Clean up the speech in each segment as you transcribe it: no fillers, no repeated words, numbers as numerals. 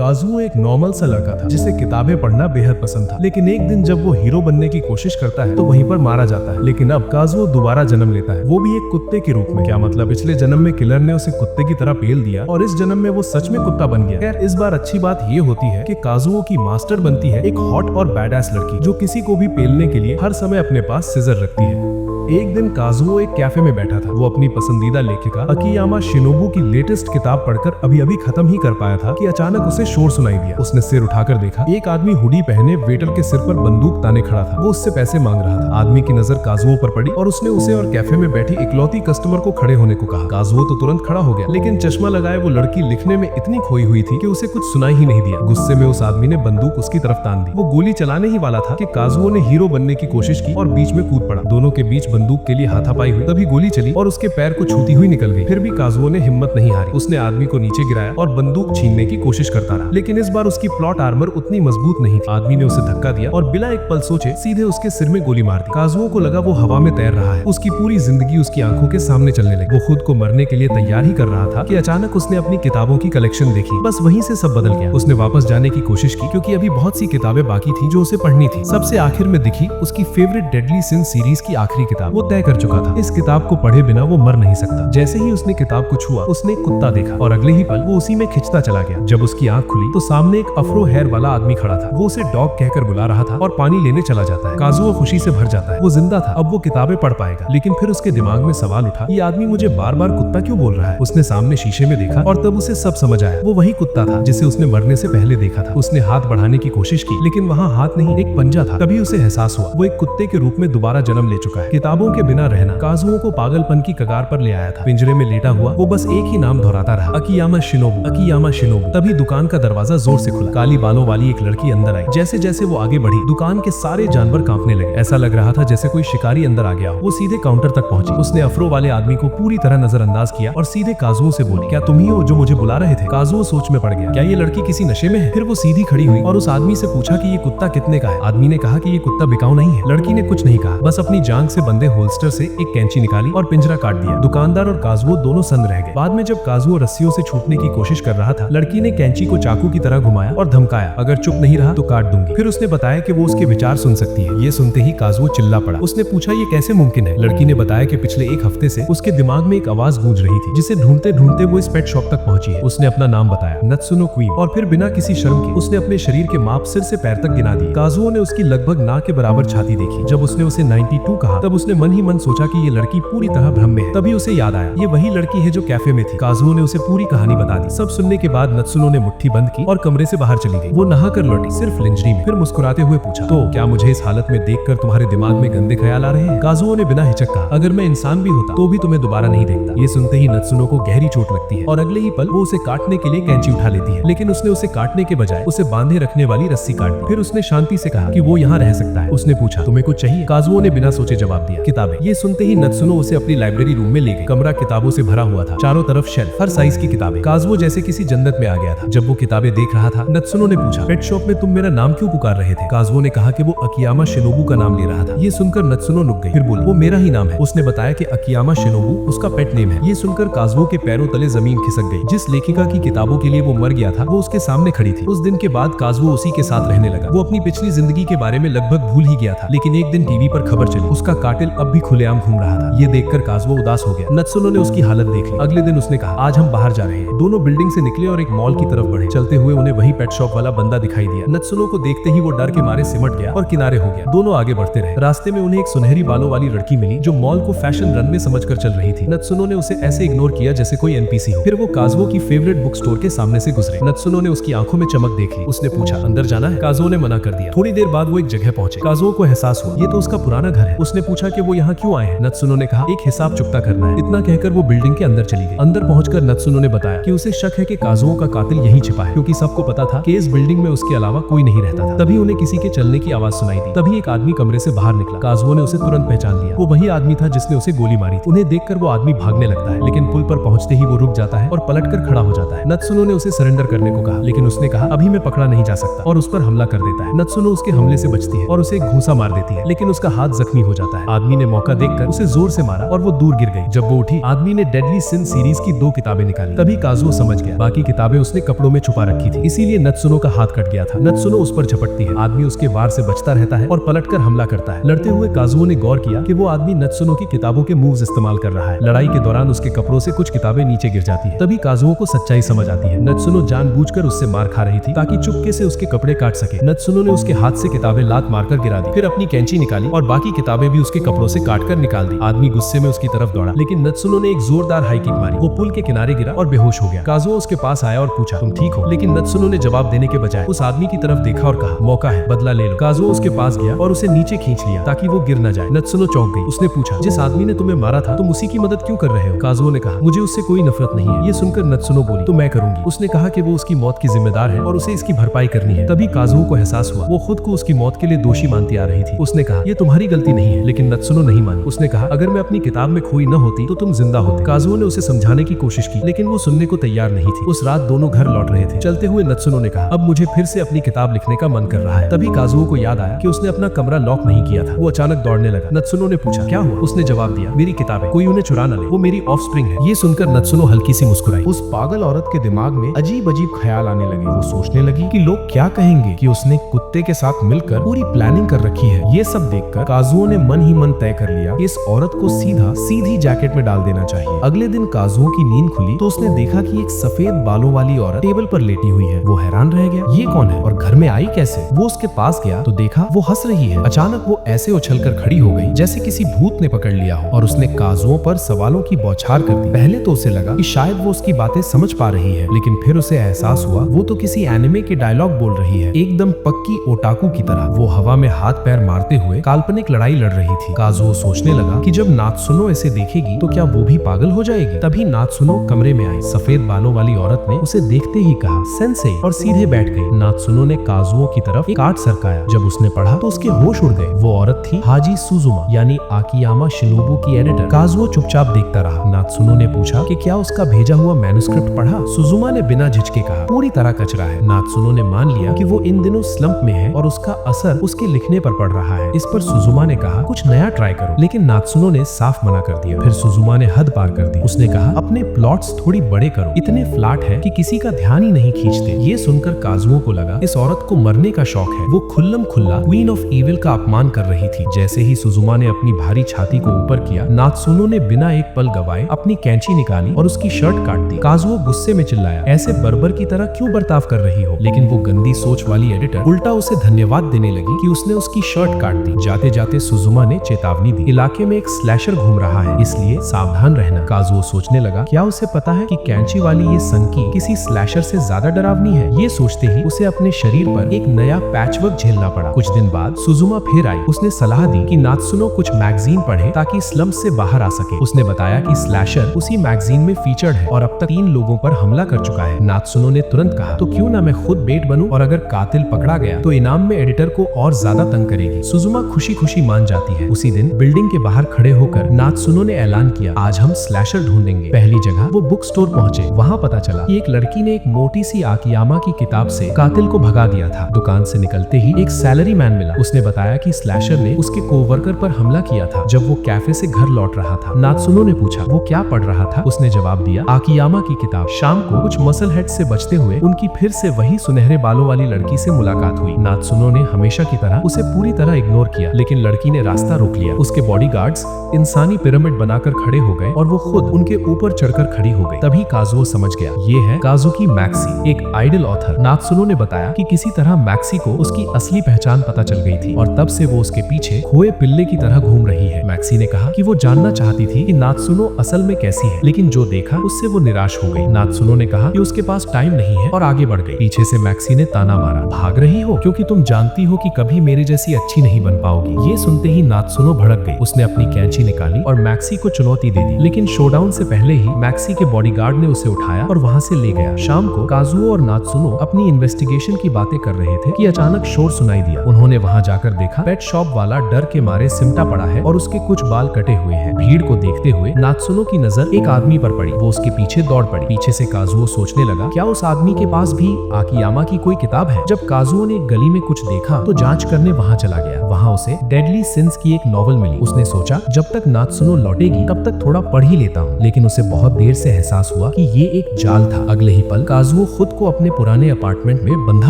Kazuo एक normal सा लड़का था जिसे किताबें पढ़ना बेहद पसंद था, लेकिन एक दिन जब वो हीरो बनने की कोशिश करता है तो वहीं पर मारा जाता है। लेकिन अब काजुओ दोबारा जन्म लेता है, वो भी एक कुत्ते के रूप में। क्या मतलब, पिछले जन्म में किलर ने उसे कुत्ते की तरह पेल दिया और इस जन्म में वो सच में कुत्ता बन गया। खैर, इस बार अच्छी बात ये होती है कि काजुओ की मास्टर बनती है एक हॉट और बैडएस लड़की जो किसी को भी पेलने के लिए हर समय अपने पास सिजर रखती है। एक दिन काजुओ एक कैफे में बैठा था। वो अपनी पसंदीदा लेखिका अकियामा शिनोबु की लेटेस्ट किताब पढ़कर अभी खत्म ही कर पाया था कि अचानक उसे शोर सुनाई दिया। उसने सिर उठाकर देखा, एक आदमी हुडी पहने वेटर के सिर पर बंदूक ताने खड़ा था। वो उससे पैसे मांग रहा था। आदमी की नजर काजुओ पर पड़ी और उसने उसे और कैफे में बैठी इकलौती कस्टमर को खड़े होने को कहा। काजुओ तो तुरंत खड़ा हो गया, लेकिन चश्मा लगाए वो लड़की लिखने में इतनी खोई हुई थी कि उसे कुछ सुनाई ही नहीं दिया। गुस्से में उस आदमी ने बंदूक उसकी तरफ तान दी। वो गोली चलाने ही वाला था कि काजुओ ने हीरो बनने की कोशिश की और बीच में कूद पड़ा। दोनों के बीच बंदूक के लिए हाथापाई हुई। तभी गोली चली और उसके पैर को छूती हुई निकल गई। फिर भी काजुओ ने हिम्मत नहीं हारी। उसने आदमी को नीचे गिराया और बंदूक छीनने की कोशिश करता रहा, लेकिन इस बार उसकी प्लॉट आर्मर उतनी मजबूत नहीं थी। आदमी ने उसे धक्का दिया और बिना एक पल सोचे सीधे उसके सिर में गोली मार दी। काजुओ को लगा वो हवा में तैर रहा है। उसकी पूरी जिंदगी उसकी आंखों के सामने चलने लगी। वो खुद को मरने के लिए तैयार ही कर रहा था कि अचानक उसने अपनी किताबों की कलेक्शन देखी। बस वहीं से सब बदल गया। उसने वापस जाने की कोशिश की क्योंकि अभी बहुत सी किताबें बाकी थी जो उसे पढ़नी थी। सबसे आखिर में दिखी उसकी फेवरेट डेडली सिन सीरीज की आखिरी किताब। वो तय कर चुका था, इस किताब को पढ़े बिना वो मर नहीं सकता। जैसे ही उसने किताब को छुआ, उसने एक कुत्ता देखा और अगले ही पल वो उसी में खिंचता चला गया। जब उसकी आंख खुली तो सामने एक अफ्रो हेयर वाला आदमी खड़ा था। वो उसे डॉग कहकर बुला रहा था और पानी लेने चला जाता है। काजुओ खुशी से भर जाता है। वो जिंदा था, अब वो किताबें पढ़ पाएगा। लेकिन फिर उसके दिमाग में सवाल उठा, ये आदमी मुझे बार बार कुत्ता क्यों बोल रहा है? उसने सामने शीशे में देखा और तब उसे सब समझ आया। वो वही कुत्ता था जिसे उसने मरने से पहले देखा था। उसने हाथ बढ़ाने की कोशिश की, लेकिन वहाँ हाथ नहीं, एक पंजा था। तभी उसे एहसास हुआ वो एक कुत्ते के रूप में दोबारा जन्म ले चुका है। किताबों के बिना रहना काजुओ को पागलपन की कगार पर ले आया था। पिंजरे में लेटा हुआ वो बस एक ही नाम दोहराता रहा, अकियामा शिनोबु, अकियामा शिनोबु। तभी दुकान का दरवाजा जोर से खुला। काली बालों वाली एक लड़की अंदर आई। जैसे जैसे वो आगे बढ़ी, दुकान के सारे जानवर कांपने लगे। ऐसा लग रहा था जैसे कोई शिकारी अंदर आ गया हो। वो सीधे काउंटर तक पहुंची। उसने अफरो वाले आदमी को पूरी तरह नजरअंदाज किया और सीधे काजुओ से बोली, क्या तुम ही हो जो मुझे बुला रहे थे? काजुओ सोच में पड़ गया, क्या ये लड़की किसी नशे में है? फिर वो सीधी खड़ी हुई और उस आदमी से पूछा कि ये कुत्ता कितने का है? आदमी ने कहा कि ये कुत्ता बिकाऊ नहीं है। लड़की ने कुछ नहीं कहा, बस अपनी जांघ से बंधे होल्स्टर से एक कैंची निकाली और पिंजरा काट दिया। दुकानदार और काजुओ दोनों सन्न रह गए। बाद में जब काजुओ रस्सियों से छूटने की कोशिश कर रहा था, लड़की ने कैंची को चाकू की तरह घुमाया और धमकाया, अगर चुप नहीं रहा तो काट दूंगी। फिर उसने बताया कि वो उसके विचार सुन सकती है। ये सुनते ही काजुओ चिल्ला पड़ा। उसने पूछा, ये कैसे मुमकिन है? लड़की ने बताया कि पिछले एक हफ्ते से उसके दिमाग में एक आवाज गूंज रही थी, जिसे ढूंढते ढूंढते वो इस पेट शॉप तक पहुंची है। उसने अपना नाम बताया, नत्सुनो क्वीन, और फिर बिना किसी शर्म के उसने अपने शरीर के माप सिर से पैर तक गिना दी। काजुओ ने उसकी लगभग ना के बराबर छाती देखी। जब उसने उसे 92 कहा, तब उसने मन ही मन सोचा कि ये लड़की पूरी तरह भ्रम में है। तभी उसे याद आया, ये वही लड़की है जो कैफे में थी। काजुओ ने उसे पूरी कहानी बता दी। सब सुनने के बाद नत्सुनो ने मुट्ठी बंद की और कमरे से बाहर चली गई। वो नहाकर लौटी, सिर्फ लिंजरी में। फिर मुस्कुराते हुए पूछा, तो क्या मुझे इस हालत में देखकर तुम्हारे दिमाग में गंदे ख्याल आ रहे हैं? काजुओ ने बिना हिचक कहा, अगर मैं इंसान भी होता तो भी तुम्हें दोबारा नहीं देखता। ये सुनते ही नत्सुनो को गहरी चोट लगती है और अगले ही पल वो उसे काटने के लिए कैंची उठा लेती है, लेकिन उसने उसे काटने के बजाय उसे बांधे रखने वाली रस्सी काट दी। फिर उसने शांति से कहा कि वो यहाँ रह सकता है। उसने पूछा, तुम्हें कुछ चाहिए? काजुओ ने बिना सोचे जवाब दिया, किताबें। ये सुनते ही नत्सुनो उसे अपनी लाइब्रेरी रूम में ले गई। कमरा किताबों से भरा हुआ था, चारों तरफ शेल्फ, हर साइज की किताबें। काजुओ जैसे किसी जन्नत में आ गया था। जब वो किताबें देख रहा था, नत्सुनो ने पूछा, पेट शॉप में तुम मेरा नाम क्यों पुकार रहे थे? काजुओ ने कहा कि वो अकियामा शिनोबु का नाम ले रहा था। ये सुनकर नत्सुनो रुक गई। फिर बोली, वो मेरा ही नाम है। उसने बताया कि अकियामा शिनोबु उसका पेट नेम है। ये सुनकर काजुओ के पैरों तले जमीन खिसक गई। जिस लेखिका की किताबों के लिए वो मर गया था, वो उसके सामने खड़ी थी। उस दिन के बाद काजुओ उसी के साथ रहने लगा। वो अपनी पिछली जिंदगी के बारे में लगभग भूल ही गया था, लेकिन एक दिन टीवी पर खबर चली, उसका कातिल अब भी खुलेआम घूम रहा था। ये देखकर काजुओ उदास हो गया। नत्सुनो ने उसकी हालत देख ली। अगले दिन उसने कहा, आज हम बाहर जा रहे हैं। दोनों बिल्डिंग से निकले और एक मॉल की तरफ बढ़े। चलते हुए उन्हें वही पेट शॉप वाला बंदा दिखाई दिया। नत्सुनो को देखते ही वो डर के मारे सिमट गया और किनारे हो गया। दोनों आगे बढ़ते रहे। रास्ते में उन्हें एक सुनहरी बालों वाली लड़की मिली जो मॉल को फैशन रन में समझकर चल रही थी। नत्सुनो ने उसे ऐसे इग्नोर किया जैसे कोई एनपीसी हो। फिर वो काजुओ की फेवरेट बुक स्टोर के सामने से गुजरे। नत्सुनो ने उसकी आंखों में चमक देख ली। उसने पूछा, अंदर जाना है? काजुओ ने मना कर दिया। थोड़ी देर बाद वो एक जगह पहुंचे। काजुओ को एहसास हुआ ये तो उसका पुराना घर है। उसने पूछा कि वो यहाँ क्यों आए हैं? नत्सुनो ने कहा, एक हिसाब चुकता करना है। इतना कहकर वो बिल्डिंग के अंदर चली गई। अंदर पहुंचकर नत्सुनो ने बताया कि उसे शक है कि काजुओ का कातिल यहीं छिपा है, क्योंकि सबको पता था कि इस बिल्डिंग में उसके अलावा कोई नहीं रहता था। तभी उन्हें किसी के चलने की आवाज सुनाई दी। तभी एक आदमी कमरे से बाहर निकला। काजुओ ने उसे तुरंत पहचान लिया। वो वही आदमी था जिसने उसे गोली मारी थी। उन्हें देखकर वो आदमी भागने लगता है, लेकिन पुल पर पहुंचते ही वो रुक जाता है और पलटकर खड़ा हो जाता है। नत्सुनो ने उसे सरेंडर करने को कहा, लेकिन उसने कहा, अभी मैं पकड़ा नहीं जा सकता, और उस पर हमला कर देता है। नत्सुनो उसके हमले से बचती है और उसे एक घूंसा मार देती है, लेकिन उसका हाथ जख्मी हो जाता है। आदमी आदमी ने मौका देखकर उसे जोर से मारा और वो दूर गिर गई। जब वो उठी, आदमी ने डेडली सिन सीरीज की 2 किताबें निकाली। तभी काजुओ समझ गया बाकी किताबें उसने कपड़ों में छुपा रखी थी, इसीलिए नत्सुनो का हाथ कट गया था। नत्सुनो उस पर झपटती है, आदमी उसके वार से बचता रहता है और पलटकर हमला करता है। लड़ते हुए काजुओ ने गौर किया कि वो आदमी नत्सुनो की किताबों के मूव्स इस्तेमाल कर रहा है। लड़ाई के दौरान उसके कपड़ों से कुछ किताबें नीचे गिर जाती है। तभी काजुओ को सच्चाई समझ आती है। नत्सुनो जानबूझकर उससे मार खा रही थी ताकि चुपके से उसके कपड़े काट सके। नत्सुनो ने उसके हाथ से किताबें लात मारकर गिरा दी, फिर अपनी कैंची निकाली और बाकी किताबें भी उसके कपड़ों से काटकर निकाल दी। आदमी गुस्से में उसकी तरफ दौड़ा, लेकिन नत्सुनो ने एक जोरदार हाई किक मारी। वो पुल के किनारे गिरा और बेहोश हो गया। काजुओ उसके पास आया और पूछा, तुम ठीक हो? लेकिन नत्सुनो ने जवाब देने के बजाय उस आदमी की तरफ देखा और कहा, मौका है, बदला ले लो। काजुओ उसके पास गया और उसे नीचे खींच लिया ताकि वो गिर न जाए। नत्सुनो चौंक गई। उसने पूछा, जिस आदमी ने तुम्हें मारा था तुम उसी की मदद क्यों कर रहे हो? काजुओ ने कहा, मुझे उससे कोई नफरत नहीं है। ये सुनकर नत्सुनो बोली, तो मैं करूंगी। उसने कहा कि वो उसकी मौत की जिम्मेदार है और उसे इसकी भरपाई करनी है। तभी काजुओ को एहसास हुआ वो खुद को उसकी मौत के लिए दोषी मानती आ रही थी। उसने कहा, ये तुम्हारी गलती नहीं है, लेकिन नत्सुनो नहीं मानी। उसने कहा, अगर मैं अपनी किताब में खोई न होती तो तुम जिंदा होते। काजुओ ने उसे समझाने की कोशिश की, लेकिन वो सुनने को तैयार नहीं थी। उस रात दोनों घर लौट रहे थे। चलते हुए नत्सुनो ने कहा, अब मुझे फिर से अपनी किताब लिखने का मन कर रहा है। तभी काजुओ को याद आया कि उसने अपना कमरा लॉक नहीं किया था। वो अचानक दौड़ने लगा। नत्सुनो ने पूछा, क्या हुआ? उसने जवाब दिया, मेरी किताबें, कोई उन्हें चुरा न ले, वो मेरी ऑफस्प्रिंग है। ये सुनकर नत्सुनो हल्की सी मुस्कुराई। उस पागल औरत के दिमाग में अजीब अजीब ख्याल आने लगे। वो सोचने लगी कि लोग क्या कहेंगे कि उसने कुत्ते के साथ मिलकर पूरी प्लानिंग कर रखी है। ये सब देखकर काजुओ ने मन ही मन तय कर लिया कि इस औरत को सीधी जैकेट में डाल देना चाहिए। अगले दिन काजुओ की नींद खुली तो उसने देखा कि एक सफेद बालों वाली औरत टेबल पर लेटी हुई है। वो हैरान रह गया, ये कौन है और घर में आई कैसे? वो उसके पास गया तो देखा वो हंस रही है। अचानक वो ऐसे उछलकर खड़ी हो गई जैसे किसी भूत ने पकड़ लिया हो और उसने काजुओ पर सवालों की बौछार कर दी। पहले तो उसे लगा कि शायद वो उसकी बातें समझ पा रही है, लेकिन फिर उसे एहसास हुआ वो तो किसी एनिमे के डायलॉग बोल रही है, एकदम पक्की ओटाकू की तरह। वो हवा में हाथ पैर मारते हुए काल्पनिक लड़ाई लड़ रही थी। काजुओ सोचने लगा कि जब नात्सुनो ऐसे देखेगी तो क्या वो भी पागल हो जाएगी। तभी नात्सुनो कमरे में आई। सफेद बालों वाली औरत ने उसे देखते ही कहा, सेंसेई, और सीधे बैठ गई। नात्सुनो ने काजुओ की तरफ एक कार्ड सरकाया। जब उसने पढ़ा तो उसके होश उड़ गए। वो औरत थी हाजी सुजुमा यानी आकियामा शिनोबु की एडिटर। काजुओ चुपचाप देखता रहा। नात्सुनो ने पूछा कि क्या उसका भेजा हुआ मैन्युस्क्रिप्ट पढ़ा? सुजुमा ने बिना झिझके कहा, पूरी तरह कचरा है। नात्सुनो ने मान लिया कि वो इन दिनों स्लंप में है और उसका असर उसके लिखने पर पड़ रहा है। इस पर सुजुमा ने कहा, कुछ नया ट्राई करो, लेकिन नात्सुनो ने साफ मना कर दिया। फिर सुजुमा ने हद पार कर दी। उसने कहा, अपने प्लॉट्स थोड़ी बड़े करो, इतने फ्लैट है कि किसी का ध्यान ही नहीं खींचते। ये सुनकर काजुओ को लगा इस औरत को मरने का शौक है। वो खुल्लम खुल्ला क्वीन ऑफ इविल का अपमान कर रही थी। जैसे ही सुजुमा ने अपनी भारी छाती को ऊपर किया, नात्सुनो ने बिना एक पल गवाए अपनी कैंची निकाली और उसकी शर्ट काट दी। काजुओ गुस्से में चिल्लाया, ऐसे बर्बर की तरह क्यों बर्ताव कर रही हो? लेकिन वो गंदी सोच वाली एडिटर उल्टा उसे धन्यवाद देने लगी कि उसने उसकी शर्ट काट दी। जाते जाते सुजुमा ने चेतावनी दी, इलाके में एक स्लैशर घूम रहा है, इसलिए सावधान रहना। काजुओ सोचने लगा, क्या उसे पता है कि कैंची वाली ये संकी किसी स्लैशर से ज्यादा डरावनी है? ये सोचते ही उसे अपने शरीर पर एक नया पैचवर्क झेलना पड़ा। कुछ दिन बाद सुजुमा फिर आई। उसने सलाह दी कि नात्सुनो कुछ मैगजीन पढ़े ताकि स्लम्स से बाहर आ सके। उसने बताया कि स्लैशर उसी मैगजीन में फीचर्ड है और अब तक 3 लोगों पर हमला कर चुका है। नात्सुनो ने तुरंत कहा, तो क्यों ना मैं खुद बेट बनूं और अगर कातिल पकड़ा गया तो इनाम में एडिटर को और ज्यादा तंग करेगी। सुजुमा खुशी खुशी मान जाती है। उसी दिन बिल्डिंग के बाहर खड़े होकर नात्सुनो ने ऐलान किया, आज हम स्लैशर ढूंढेंगे। पहली जगह वो बुक स्टोर पहुंचे। वहां पता चला कि एक लड़की ने एक मोटी सी आकियामा की किताब से कातिल को भगा दिया था। दुकान से निकलते ही एक सैलरी मैन मिला। उसने बताया कि स्लैशर ने उसके कोवर्कर पर हमला किया था जब वो कैफे से घर लौट रहा था। नात्सुनो ने पूछा, वो क्या पढ़ रहा था? उसने जवाब दिया, आकियामा की किताब। शाम को कुछ मसल हेड से बचते हुए उनकी फिर से वही सुनहरे बालों वाली लड़की से मुलाकात हुई। नात्सुनो ने हमेशा की तरह उसे पूरी तरह इग्नोर किया, लेकिन लड़की ने रास्ता रोक लिया। उसके बॉडीगार्ड्स इंसानी पिरामिड बनाकर खड़े हो गए और वो खुद उनके ऊपर चढ़कर खड़ी हो गई। तभी काजुओ समझ गया, ये है काजुकी मैक्सी, एक आइडल ऑथर। नात्सुनो ने बताया कि किसी तरह मैक्सी को उसकी असली पहचान पता चल गई थी और तब से वो उसके पीछे खोए पिल्ले की तरह घूम रही है। मैक्सी ने कहा कि वो जानना चाहती थी कि नात्सुनो असल में कैसी है, लेकिन जो देखा उससे वो निराश हो गई। नात्सुनो ने कहा कि उसके पास टाइम नहीं है और आगे बढ़ गई। पीछे से मैक्सी ने ताना मारा, भाग रही हो क्योंकि तुम जानती हो कि कभी मेरे जैसी अच्छी नहीं बन पाओगी। ये सुनते ही नात्सुनो भड़क गई। उसने अपनी कैंची निकाली और मैक्सी को चुनौती दे दी, लेकिन शोडाउन से पहले ही मैक्सी के बॉडीगार्ड ने उसे उठाया और वहां से ले गया। शाम को काजुओ और नात्सुनो अपनी इन्वेस्टिगेशन की बातें कर रहे थे कि अचानक शोर सुनाई दिया। उन्होंने वहां जाकर देखा पेट शॉप वाला डर के मारे सिमटा पड़ा है और उसके कुछ बाल कटे हुए हैं। भीड़ को देखते हुए नात्सुनो की नजर एक आदमी पर पड़ी। वो उसके पीछे दौड़ पड़ी। पीछे से काजुओ सोचने लगा, क्या उस आदमी के पास भी आकियामा की कोई किताब है? जब काजुओ ने गली में कुछ देखा तो जांच करने वहां चला गया। वहां उसे डेडली सिंस की एक नॉवल मिली। उसने सोचा जब तक नात्सुनो लौटेगी तब तक थोड़ा पढ़ ही लेता हूँ, लेकिन उसे बहुत देर से एहसास हुआ कि ये एक जाल था। अगले ही पल काजुओ खुद को अपने पुराने अपार्टमेंट में बंधा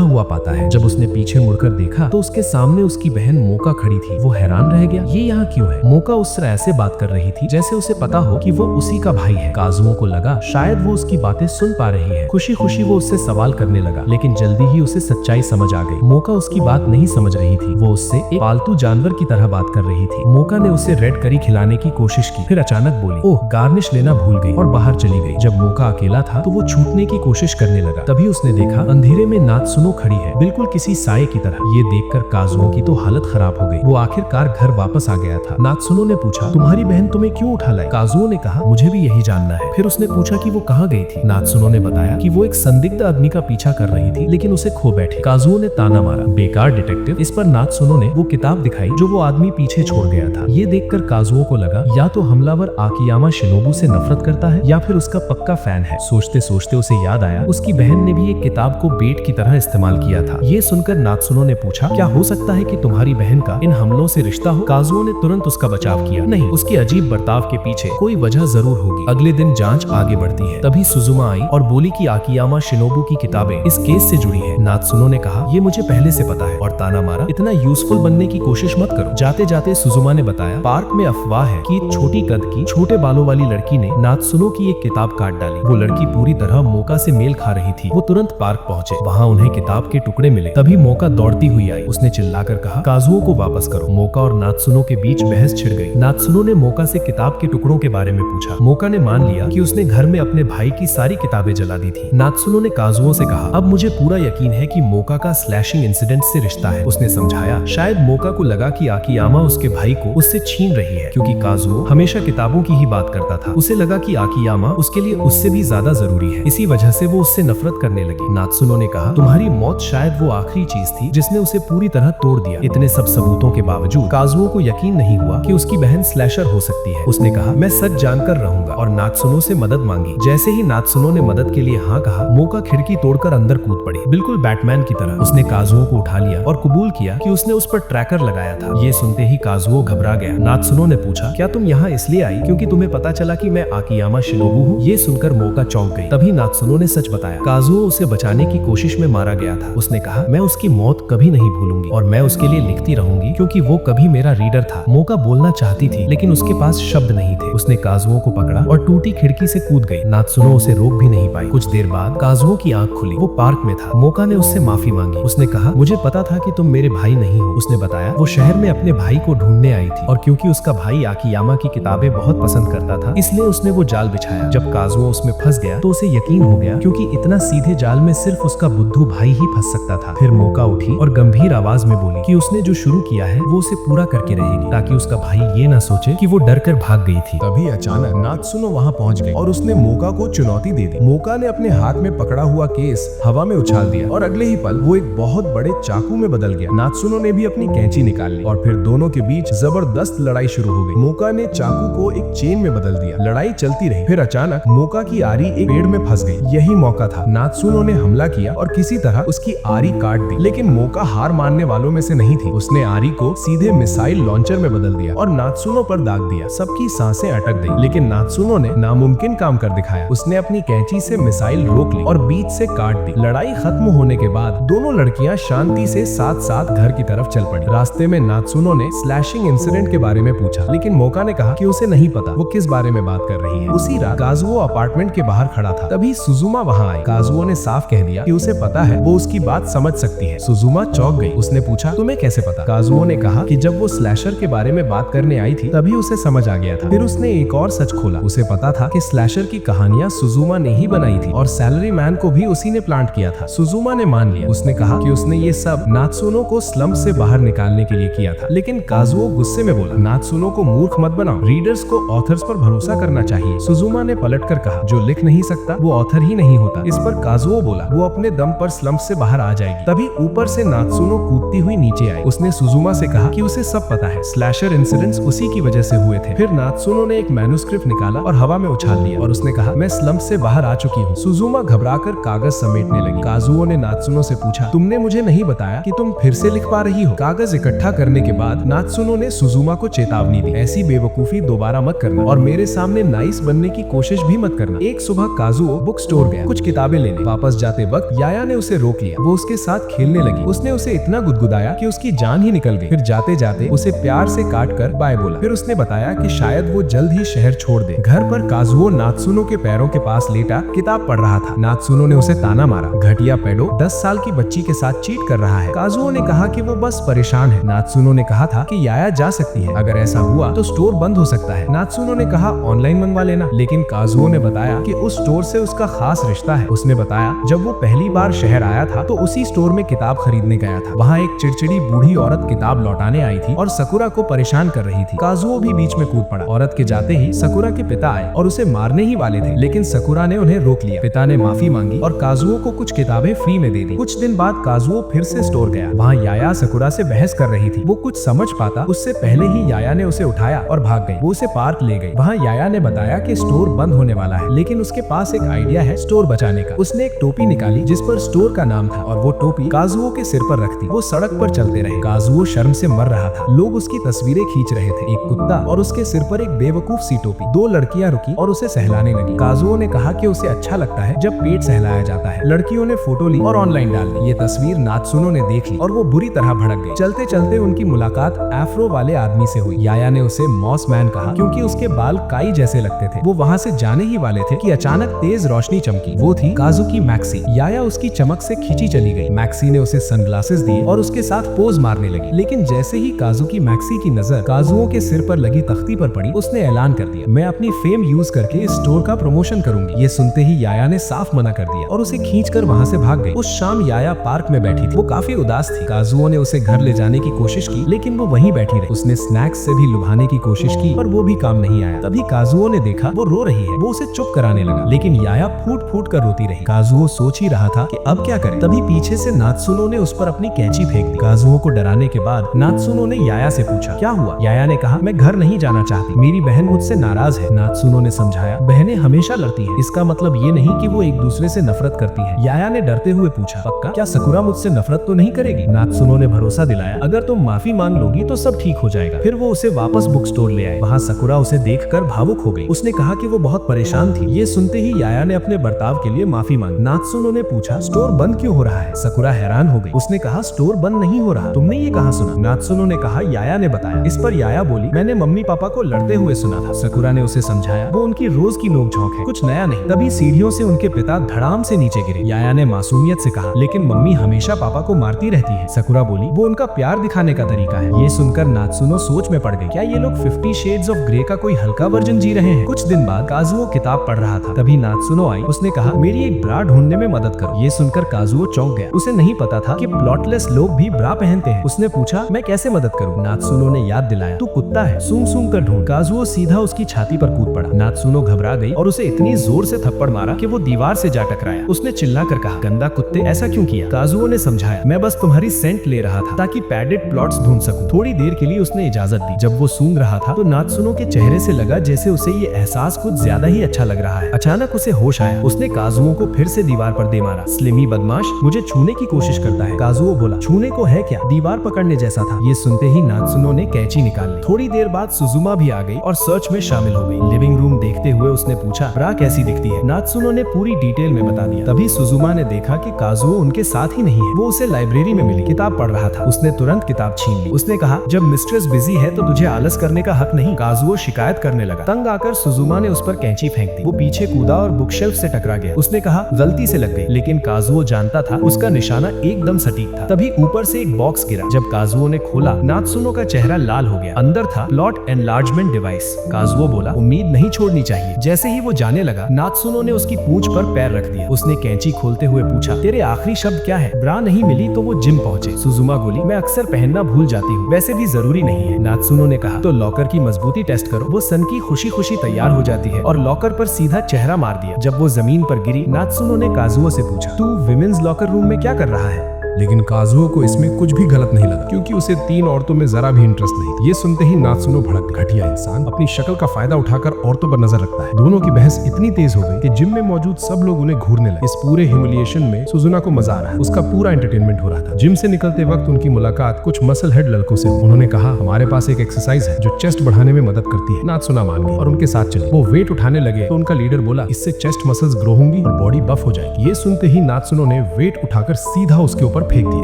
हुआ पाता है। जब उसने पीछे मुड़कर देखा तो उसके सामने उसकी बहन मोका खड़ी थी। वो हैरान रह गया, ये यहाँ क्यों है? मोका उस तरह ऐसे बात कर रही थी जैसे उसे पता हो कि वो उसी का भाई है। काजुओ को लगा शायद वो उसकी बातें सुन पा रही है। खुशी खुशी वो उससे सवाल करने लगा, लेकिन जल्दी ही उसे सच्चाई समझ आ गई। मोका उसकी बात नहीं समझ रही थी, वो उससे एक पालतू जानवर की तरह बात कर रही थी। मोका ने उसे रेड करी खिलाने की कोशिश की, फिर अचानक बोली, ओह गार्निश लेना भूल गई, और बाहर चली गई। जब मोका अकेला था तो वो छूटने की कोशिश करने लगा। तभी उसने देखा अंधेरे में नात्सुनो खड़ी है, बिल्कुल किसी साये की तरह। ये देखकर काजुओ की तो हालत खराब हो गई। वो आखिरकार घर वापस आ गया था। नात्सुनो ने पूछा, तुम्हारी बहन तुम्हें क्यों उठा लाई? काजुओ ने कहा, मुझे भी यही जानना है। फिर उसने पूछा कि वो कहाँ गई थी। नात्सुनो ने बताया कि वो एक संदिग्ध आदमी का पीछा कर रही थी, लेकिन उसे खो बैठी। काजुओ ने ताना मारा, बेकार डिटेक्टिव। इस पर नात्सुनो ने वो किताब दिखाई जो वो आदमी पीछे छोड़ गया था। ये देखकर काजुओ को लगा या तो हमलावर आकियामा शिनोबु से नफरत करता है या फिर उसका पक्का फैन है। सोचते सोचते उसे याद आया उसकी बहन ने भी एक किताब को बेट की तरह इस्तेमाल किया था। ये सुनकर नात्सुनो ने पूछा, क्या हो सकता है कि तुम्हारी बहन का इन हमलों से रिश्ता हो? काजुओ ने तुरंत उसका बचाव किया, नहीं, उसके अजीब बर्ताव के पीछे कोई वजह जरूर होगी। अगले दिन जांच आगे बढ़ती है। तभी सुजुमा आई और बोली कि आकियामा शिनोबु की किताबें इस केस से जुड़ी है। नात्सुनो ने कहा, ये मुझे पहले से पता है, और ताना मारा, इतना यूजफुल बनने की कोशिश मत करो। जाते जाते सुजुमा ने बताया, पार्क में अफवाह है कि एक छोटी कद की छोटे बालों वाली लड़की ने नात्सुनो की एक किताब काट डाली। वो लड़की पूरी तरह मोका से मेल खा रही थी। वो तुरंत पार्क पहुंचे, वहाँ उन्हें किताब के टुकड़े मिले। तभी मोका दौड़ती हुई आई। उसने चिल्लाकर कहा, काजुओ को वापस करो। मोका और नात्सुनो के बीच बहस छिड़ गई। नात्सुनो ने मोका से किताब के टुकड़ों के बारे में पूछा। मोका ने मान लिया कि उसने घर में अपने भाई की सारी किताबें जला दी थी। नात्सुनो ने काजुओ से कहा, अब मुझे पूरा यकीन है कि मोका का स्लैशिंग इंसिडेंट से रिश्ता है। उसने समझाया, शायद मोका को लगा कि आकियामा उसके भाई को उससे छीन रही है, क्योंकि काजुओ हमेशा किताबों की ही बात करता था। उसे लगा कि आकियामा उसके लिए उससे भी ज्यादा जरूरी है, इसी वजह से वो उससे नफरत करने लगी। नात्सुनो ने कहा, तुम्हारी मौत शायद वो आखिरी चीज थी जिसने उसे पूरी तरह तोड़ दिया। इतने सब सबूतों के बावजूद काजुओ को यकीन नहीं हुआ कि उसकी बहन स्लैशर हो सकती है। उसने कहा, मैं सच जानकर रहूंगा, और नात्सुनो से मदद मांगी। जैसे ही नात्सुनो ने मदद के लिए हाँ कहा, मोका खिड़की तोड़कर अंदर कूद पड़ी, बिल्कुल बैटमैन की तरह। उसने काजुओ को उठा लिया और कबूल किया कि उसने उस पर ट्रैकर लगाया था। ये सुनते ही काजुओ घबरा गया। नात्सुनो ने पूछा, क्या तुम यहाँ इसलिए आई क्योंकि तुम्हें पता चला कि मैं आकियामा शिनोबु हूँ? ये सुनकर मोका चौंक गई। तभी नात्सुनो ने सच बताया, काजुओ उसे बचाने की कोशिश में मारा गया था। उसने कहा, मैं उसकी मौत कभी नहीं भूलूंगी और मैं उसके लिए लिखती रहूंगी क्योंकि वो कभी मेरा रीडर था। मोका बोलना चाहती थी लेकिन उसके पास शब्द नहीं थे। उसने काजुओ को पकड़ा और टूटी खिड़की से कूद गई। नात्सुनो उसे रोक भी नहीं पाई। कुछ देर बाद काजुओ की आंख खुली। वो पार्क में था। मोका ने उससे माफी मांगी। उसने कहा, मुझे पता था कि तुम मेरे भाई नहीं हो। उसने बताया, वो शहर में अपने भाई को ढूंढने आई थी और क्योंकि उसका भाई आकियामा की किताबें बहुत पसंद करता था, इसलिए उसने वो जाल बिछाया। जब काजुओ उसमें फंस गया तो उसे यकीन हो गया क्योंकि इतना सीधे जाल में सिर्फ उसका बुद्धू भाई ही फंस सकता था। फिर मोका उठी और गंभीर आवाज में बोली कि उसने जो शुरू किया है वो उसे पूरा करके रहेगी, ताकि उसका भाई ये ना सोचे कि वो डर कर भाग गई थी। तभी अचानक नात्सुनो वहाँ पहुँच गई और उसने मोका को चुनौती दे दी। मोका ने अपने हाथ में पकड़ा हुआ केस हवा में उछाल दिया और अगले ही पल वो एक बहुत बड़े चाकू में बदल गया। नात्सुनो ने भी अपनी कैंची निकाल ली और फिर दोनों के बीच जबरदस्त लड़ाई शुरू हो गई। मोका ने चाकू को एक चेन में बदल दिया। लड़ाई चलती रही। फिर अचानक मोका की आरी एक पेड़ में फंस गई। यही मौका था। नात्सुनो ने हमला किया और किसी तरह उसकी आरी काट दी, लेकिन मोका हार मानने वालों में से नहीं थी। उसने आरी को सीधे मिसाइल लॉन्चर में बदल दिया और नात्सुनो पर दाग दिया। सबकी सांसें अटक गई, लेकिन नात्सुनो ने नामुमकिन काम कर दिखाया। उसने अपनी कैंची से मिसाइल रोक ली और बीच से काट दी। लड़ाई खत्म होने के बाद दोनों लड़कियां शांति से साथ साथ घर की तरफ चल पड़ी। रास्ते में नात्सुनो ने स्लैशिंग इंसिडेंट के बारे में पूछा, लेकिन मोका ने कहा कि उसे नहीं पता वो किस बारे में बात कर रही है। उसी रात काजुओ अपार्टमेंट के बाहर खड़ा था। तभी सुजुमा वहाँ आई। काजुओ ने साफ कह दिया कि उसे पता है, वो उसकी बात समझ सकती है। सुजुमा चौंक गई। उसने पूछा, तुम्हें कैसे पता? काजुओ ने कहा कि जब वो स्लैशर के बारे में बात करने आई थी तभी उसे समझ आ गया था। फिर उसने एक और सच खोला। उसे पता था कि स्लैशर की कहानियां सुजुमा ने ही बनाई थी और सैलरी मैन को भी उसी ने प्लांट किया था। सुजुमा ने मान लिया। उसने कहा कि उसने ये सब नात्सुनो को स्लम से बाहर निकालने के लिए किया था। लेकिन काजुओ गुस्से में बोला, नात्सुनो को मूर्ख मत बनाओ, रीडर्स को ऑथर्स पर भरोसा करना चाहिए। सुजुमा ने पलटकर कहा, जो लिख नहीं सकता वो ऑथर ही नहीं होता। इस पर काजुओ बोला, वो अपने दम पर स्लम से बाहर आ जाएगी। तभी ऊपर से नात्सुनो कूदती हुई नीचे आई। उसने सुजुमा से कहा कि उसे सब पता है, स्लैशर इंसिडेंट्स उसी की वजह से हुए थे। फिर नात्सुनो ने एक मैन्युस्क्रिप्ट निकाला और हवा में उछाल दिया और उसने कहा, मैं स्लम से बाहर आ चुकी हूँ। सुजुमा घबराकर कागज समेटने लगी। काजुओ ने नात्सुनो से पूछा, तुमने मुझे नहीं बताया कि तुम फिर से लिख पा रही हो? कागज इकट्ठा करने के बाद नात्सुनो नात्सुनो ने सुजुमा को चेतावनी दी, ऐसी बेवकूफी दोबारा मत करना और मेरे सामने नाइस बनने की कोशिश भी मत करना। एक सुबह काजुओ बुक स्टोर गया कुछ किताबें लेने। वापस जाते वक्त याया ने उसे रोक लिया। वो उसके साथ खेलने लगी। उसने उसे इतना गुदगुदाया कि उसकी जान ही निकल गई। फिर जाते जाते उसे प्यार से काट कर बाय बोला। फिर उसने बताया कि शायद वो जल्द ही शहर छोड़ दे। घर पर काजुओ नात्सुनो के पैरों के पास लेटा किताब पढ़ रहा था। नात्सुनो ने उसे ताना मारा, घटिया पेडो 10 साल की बच्ची के साथ चीट कर रहा है। काजुओ ने कहा कि वो बस परेशान है। नात्सुनो ने कहा था कि याया जा सकती है, अगर ऐसा हुआ तो स्टोर बंद हो सकता है। नात्सुनो ने कहा ऑनलाइन मंगवा लेना, लेकिन काजुओ ने बताया कि उस स्टोर से उसका खास रिश्ता है। उसने बताया जब वो पहली बार शहर आया था तो उसी स्टोर में किताब खरीदने गया था। वहाँ एक चिड़चिड़ी बूढ़ी औरत किताब लौटाने आई थी और सकुरा को परेशान कर रही थी। काजुओ भी बीच में कूद पड़ा। औरत के जाते ही सकुरा के पिता आए और उसे मारने ही वाले थे, लेकिन सकुरा ने उन्हें रोक लिया। पिता ने माफी मांगी और काजुओ को कुछ किताबें फ्री में दे दी। कुछ दिन बाद काजुओ फिर से स्टोर गया। वहाँ याया सकुरा से बहस कर रही थी। वो कुछ समझ पाता उससे पहले ही याया ने उसे उठाया और भाग गई। वो उसे पार्क ले गई। वहाँ याया ने बताया कि स्टोर बंद होने वाला है, लेकिन उसके पास एक आइडिया है स्टोर बचाने का। उसने एक टोपी निकाली जिस पर स्टोर का नाम था और वो टोपी काजुओ के सिर पर रख दी। वो सड़क पर चलते रहे। काजुओ शर्म से मर रहा था। लोग उसकी तस्वीरें खींच रहे थे। एक कुत्ता और उसके सिर पर एक बेवकूफ सी टोपी। 2 लड़कियां रुकी और उसे सहलाने लगी। काजुओ ने कहा कि उसे अच्छा लगता है जब पेट सहलाया जाता है। लड़कियों ने फोटो ली और ऑनलाइन डाल दी। ये तस्वीर नात्सुनो ने देख ली और वो बुरी तरह भड़क गई। चलते चलते उनकी मुलाकात एफ्रो वाले आदमी से हुई। याया ने उसे मॉस मैन कहा क्योंकि उसके बाल काई जैसे लगते थे। वो वहाँ से जाने ही वाले थे कि अचानक तेज रोशनी चमकी। वो थी काजुकी मैक्सी। याया उसकी चमक से खींची चली गई। मैक्सी ने उसे सनग्लासेस दिए और उसके साथ पोज मारने लगी। लेकिन जैसे ही काजुकी मैक्सी की नजर काजुओ के सिर पर लगी तख्ती पर पड़ी, उसने ऐलान कर दिया, मैं अपनी फेम यूज करके इस स्टोर का प्रमोशन करूंगी। ये सुनते ही याया ने साफ मना कर दिया और उसे खींचकर वहाँ से भाग गई। उस शाम याया पार्क में बैठी थी। वो काफी उदास थी। काजुओ ने उसे घर ले जाने की कोशिश की, लेकिन वो वहीं बैठी रही। उसने स्नैक्स से भी लुभाने की कोशिश की, पर वो भी काम नहीं आया। तभी काजुओ ने देखा वो रो रही है। वो उसे चुप कराने लगा, लेकिन याया फूट फूट कर रोती रही। काजुओ सोच ही रहा था कि अब क्या करे। तभी पीछे से नात्सुनो ने उस पर अपनी कैंची फेंक दी। काजुओ को डराने के बाद नात्सुनो ने याया से पूछा, क्या हुआ? याया ने कहा, मैं घर नहीं जाना चाहती, मेरी बहन मुझसे नाराज है। नात्सुनो ने समझाया, बहनें हमेशा लड़ती हैं, इसका मतलब ये नहीं कि वो एक दूसरे से नफरत करती है। याया ने डरते हुए पूछा, पक्का? क्या सकुरा मुझसे नफरत तो नहीं करेगी? नात्सुनो ने भरोसा दिलाया, अगर तुम माफी मांग लोगी तो सब ठीक हो जाएगा। फिर वो उसे वापस बुक स्टोर ले आए। वहाँ सकुरा उसे देखकर भावुक हो गई। उसने कहा कि वो बहुत परेशान थी। ये सुनते ही याया ने अपने बर्ताव के लिए माफी मांगी। नात्सुनो ने पूछा, स्टोर बंद क्यों हो रहा है? सकुरा हैरान हो गई। उसने कहा, स्टोर बंद नहीं हो रहा, तुमने ये कहाँ सुना? नात्सुनो ने कहा, याया ने बताया। इस पर याया बोली, मैंने मम्मी पापा को लड़ते हुए सुना था। सकुरा ने उसे समझाया, वो उनकी रोज की नोकझोंक है, कुछ नया नहीं। तभी सीढ़ियों से उनके पिता धड़ाम से नीचे गिरे। याया ने मासूमियत से कहा, लेकिन मम्मी हमेशा पापा को मारती रहती है। सकुरा बोली, वो उनका प्यार दिखाने का तरीका है। ये सुनकर नात्सुनो सोच में पड़ गई, क्या ये लोग 50 शेड्स ऑफ ग्रे का कोई हल्का वर्जन जी रहे हैं? कुछ दिन बाद काजुओ किताब पढ़ रहा था। तभी नात्सुनो आई। उसने कहा, मेरी एक ब्रा ढूंढने में मदद करो। ये सुनकर काजुओ चौंक गया। उसे नहीं पता था कि प्लॉटलेस लोग भी ब्रा पहनते हैं। उसने पूछा, मैं कैसे मदद करूं? नात्सुनो ने याद दिलाया, तू कुत्ता है, सूंघ सूंघ कर ढूंढ। काजुओ सीधा उसकी छाती पर कूद पड़ा। नात्सुनो घबरा गई और उसे इतनी जोर से थप्पड़ मारा कि वो दीवार से जा टकराया। उसने चिल्लाकर कहा, गंदा कुत्ते, ऐसा क्यों किया? काजुओ ने समझाया, मैं बस तुम्हारी सेंट ले रहा था ताकि पैडेड प्लॉट्स ढूंढ सकूं। थोड़ी देर के लिए उसने इजाजत दी। जब वो सूंघ रहा था तो नात्सुनो के चेहरे से लगा जैसे उसे ये एहसास कुछ ज्यादा ही अच्छा लग रहा है। अचानक उसे होश आया। उसने काजुओ को फिर से दीवार पर दे मारा। स्लिमी बदमाश, मुझे छूने की कोशिश करता है। काजुओ बोला, छूने को है क्या? दीवार पकड़ने जैसा था। ये सुनते ही नात्सुनो ने कैंची निकाल ली। थोड़ी देर बाद सुजुमा भी आ गई और सर्च में शामिल हो गई। लिविंग रूम देखते हुए उसने पूछा, ब्रा कैसी दिखती है? नात्सुनो ने पूरी डिटेल में बता दिया। तभी सुजुमा ने देखा कि काजुओ उनके साथ ही नहीं है। वो उसे लाइब्रेरी में मिली, किताब पढ़ रहा था। उसने तुरंत किताब छीन ली। उसने कहा, जब मिस्ट्रेस बिजी है तो तुझे आलस करने का हक नहीं। काजुओ शिकायत करने लगा। तंग आकर सुजुमा ने उस पर कैंची फेंक दी। वो पीछे कूदा और बुक शेल्फ से टकरा गया। उसने कहा, गलती से लग गई, लेकिन काजुओ जानता था उसका निशाना एकदम सटीक था। तभी ऊपर से एक बॉक्स गिरा। जब काजुओ ने खोला, नात्सुनो का चेहरा लाल हो गया। अंदर था प्लॉट एनलार्जमेंट डिवाइस। काजुओ बोला, उम्मीद नहीं छोड़नी चाहिए। जैसे ही वो जाने लगा, नात्सुनो ने उसकी पूंछ पर पैर रख दिया। उसने कैंची खोलते हुए पूछा, तेरे आखिरी शब्द क्या है? ब्रा नहीं मिली तो वो जिम पहुंचे। सुजुमा बोली, मैं अक्सर पहनना भूल जाती हूँ, वैसे भी जरूरी नहीं है। नात्सुनो ने कहा, तो लॉकर की मजबूती टेस्ट करो। वो सन की खुशी खुशी तैयार हो जाती है और लॉकर पर सीधा चेहरा मार दिया। जब वो जमीन पर गिरी, नात्सुनो ने काजुओ से पूछा, तू विमेंस लॉकर रूम में क्या कर रहा है? लेकिन काजुओ को इसमें कुछ भी गलत नहीं लगा, क्योंकि उसे 3 औरतों में जरा भी इंटरेस्ट नहीं था। ये सुनते ही नात्सुनो भड़क गई। घटिया इंसान अपनी शक्ल का फायदा उठाकर औरतों पर नजर रखता है। दोनों की बहस इतनी तेज हो गई कि जिम में मौजूद सब लोग उन्हें घूरने लगे। इस पूरे ह्यूमिलिएशन में सुजुना को मजा आ रहा है, उसका पूरा एंटरटेनमेंट हो रहा था। जिम से निकलते वक्त उनकी मुलाकात कुछ मसल हेड लड़कों से हुई। उन्होंने कहा, हमारे पास एक एक्सरसाइज है जो चेस्ट बढ़ाने में मदद करती है। नात्सुना मान गई और उनके साथ चली। वो वेट उठाने लगे तो उनका लीडर बोला, इससे चेस्ट मसल्स ग्रो होंगी और बॉडी बफ हो जाएगी। ये सुनते ही नात्सुनो ने वेट उठाकर सीधा उसके ऊपर फेंक दिया।